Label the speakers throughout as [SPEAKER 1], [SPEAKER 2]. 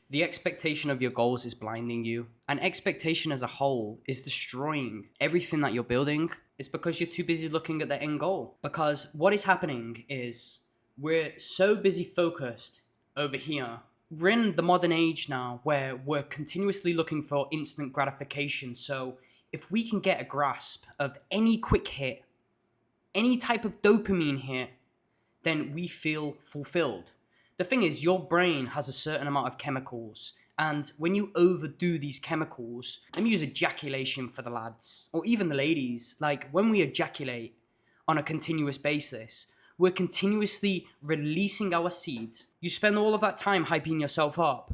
[SPEAKER 1] The expectation of your goals is blinding you, and expectation as a whole is destroying everything that you're building. It's because you're too busy looking at the end goal. Because what is happening is we're so busy focused over here. We're in the modern age now where we're continuously looking for instant gratification. So if we can get a grasp of any quick hit, any type of dopamine hit, then we feel fulfilled. The thing is, your brain has a certain amount of chemicals, and when you overdo these chemicals, let me use ejaculation for the lads, or even the ladies, like when we ejaculate on a continuous basis, we're continuously releasing our seeds. You spend all of that time hyping yourself up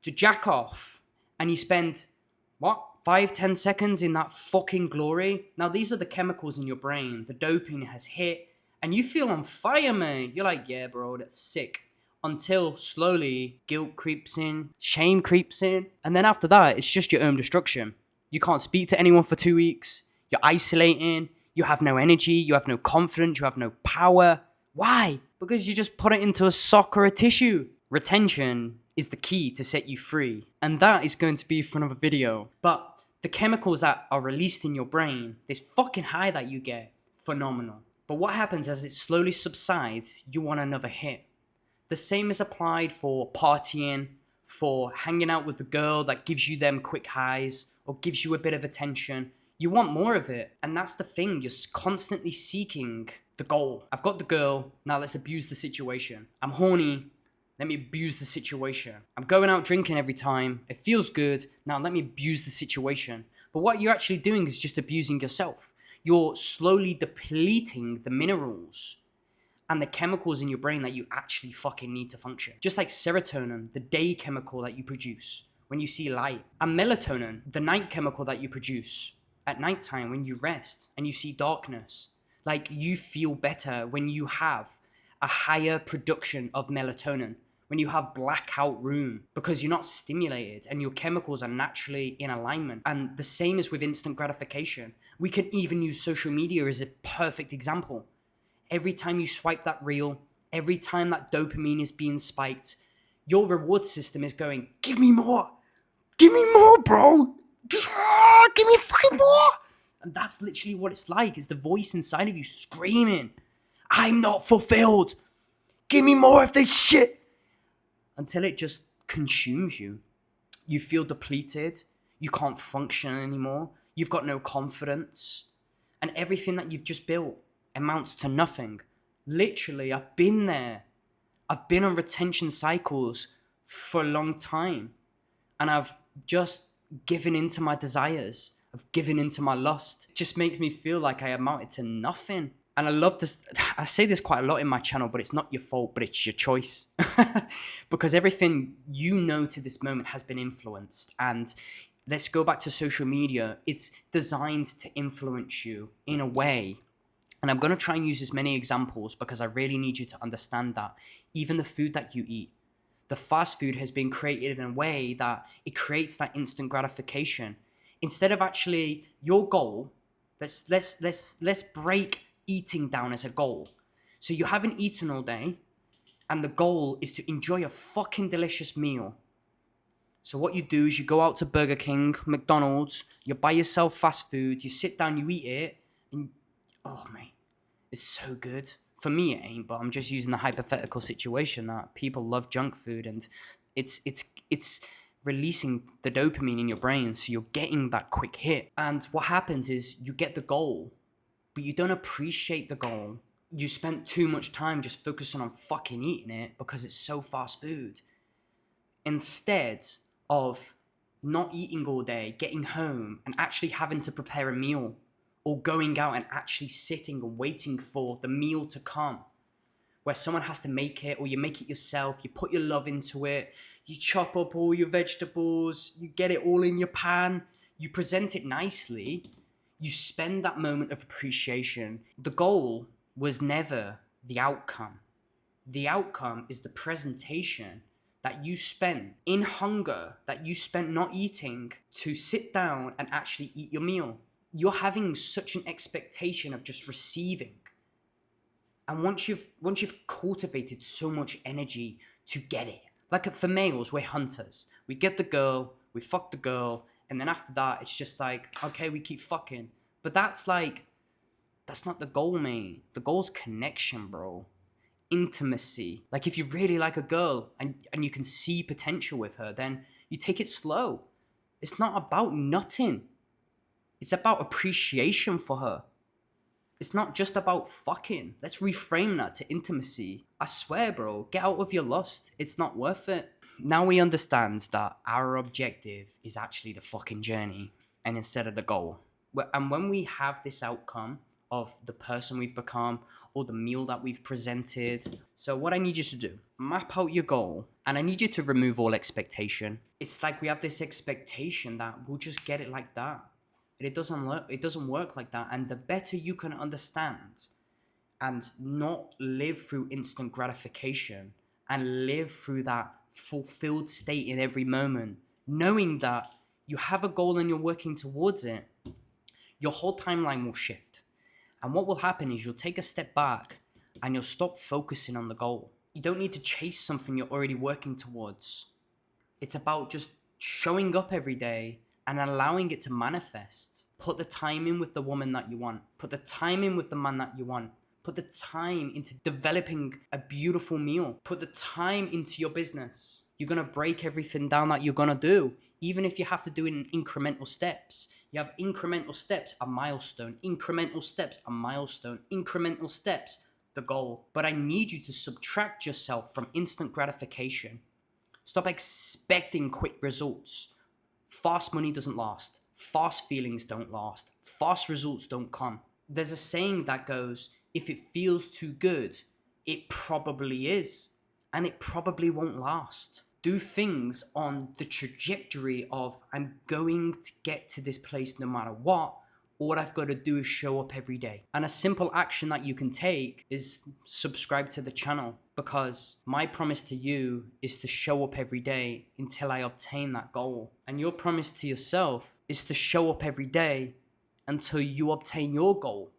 [SPEAKER 1] to jack off, and you spend, what, 5-10 seconds in that fucking glory? Now, these are the chemicals in your brain. The dopamine has hit, and you feel on fire, man. You're like, yeah, bro, that's sick. Until slowly guilt creeps in, shame creeps in, and then after that, it's just your own destruction. You can't speak to anyone for 2 weeks. You're isolating. You have no energy. You have no confidence. You have no power. Why? Because you just put it into a sock or a tissue. Retention is the key to set you free, and that is going to be for another video. But the chemicals that are released in your brain, this fucking high that you get, phenomenal. But what happens as it slowly subsides, you want another hit. The same is applied for partying, for hanging out with the girl that gives you them quick highs or gives you a bit of attention. You want more of it, and that's the thing. You're constantly seeking the goal. I've got the girl, now let's abuse the situation. I'm horny, let me abuse the situation. I'm going out drinking every time, it feels good, now let me abuse the situation. But what you're actually doing is just abusing yourself. You're slowly depleting the minerals and the chemicals in your brain that you actually fucking need to function. Just like serotonin, the day chemical that you produce when you see light, and melatonin, the night chemical that you produce at nighttime when you rest and you see darkness. Like, you feel better when you have a higher production of melatonin, when you have blackout room, because you're not stimulated and your chemicals are naturally in alignment. And the same is with instant gratification. We can even use social media as a perfect example. Every time you swipe that reel, every time that dopamine is being spiked, your reward system is going, give me more, bro. Give me fucking more. And that's literally what it's like. It's the voice inside of you screaming, I'm not fulfilled. Give me more of this shit. Until it just consumes you. You feel depleted. You can't function anymore. You've got no confidence. And everything that you've just built amounts to nothing. Literally, I've been there. I've been on retention cycles for a long time. And I've just given into my desires. I've given into my lust. It just makes me feel like I amounted to nothing. And I love this. I say this quite a lot in my channel, but it's not your fault, but it's your choice. Because everything you know to this moment has been influenced. And let's go back to social media. It's designed to influence you in a way. And I'm going to try and use as many examples because I really need you to understand that even the food that you eat, the fast food has been created in a way that it creates that instant gratification. Instead of actually your goal, let's break eating down as a goal. So you haven't eaten all day, and the goal is to enjoy a fucking delicious meal. So what you do is you go out to Burger King, McDonald's, you buy yourself fast food, you sit down, you eat it, and oh mate, it's so good. For me it ain't, but I'm just using the hypothetical situation that people love junk food, and it's releasing the dopamine in your brain, so you're getting that quick hit. And what happens is you get the goal, but you don't appreciate the goal. You spent too much time just focusing on fucking eating it because it's so fast food. Instead of not eating all day, getting home and actually having to prepare a meal, or going out and actually sitting and waiting for the meal to come, where someone has to make it, or you make it yourself, you put your love into it, you chop up all your vegetables, you get it all in your pan, you present it nicely, you spend that moment of appreciation. The goal was never the outcome. The outcome is the presentation that you spent in hunger, that you spent not eating, to sit down and actually eat your meal. You're having such an expectation of just receiving. And once you've cultivated so much energy to get it, Like for males, we're hunters. We get the girl, we fuck the girl, and then after that, it's just like, okay, we keep fucking. But that's not the goal, mate. The goal's connection, bro. Intimacy. Like if you really like a girl and you can see potential with her, then you take it slow. It's not about nutting. It's about appreciation for her. It's not just about fucking. Let's reframe that to intimacy. I swear, bro, get out of your lust. It's not worth it. Now we understand that our objective is actually the fucking journey and instead of the goal. And when we have this outcome of the person we've become or the meal that we've presented, so what I need you to do, map out your goal, and I need you to remove all expectation. It's like we have this expectation that we'll just get it like that. It doesn't work like that. And the better you can understand and not live through instant gratification and live through that fulfilled state in every moment, knowing that you have a goal and you're working towards it, your whole timeline will shift. And what will happen is you'll take a step back and you'll stop focusing on the goal. You don't need to chase something you're already working towards. It's about just showing up every day and allowing it to manifest. Put the time in with the woman that you want. Put the time in with the man that you want. Put the time into developing a beautiful meal. Put the time into your business. You're going to break everything down that you're going to do, even if you have to do it in incremental steps. You have incremental steps, a milestone. Incremental steps, a milestone. Incremental steps, the goal. But I need you to subtract yourself from instant gratification. Stop expecting quick results. Fast money doesn't last. Fast feelings don't last. Fast results don't come. There's a saying that goes, if it feels too good, it probably is. And it probably won't last. Do things on the trajectory of I'm going to get to this place no matter what. All I've got to do is show up every day. And a simple action that you can take is subscribe to the channel, because my promise to you is to show up every day until I obtain that goal. And your promise to yourself is to show up every day until you obtain your goal.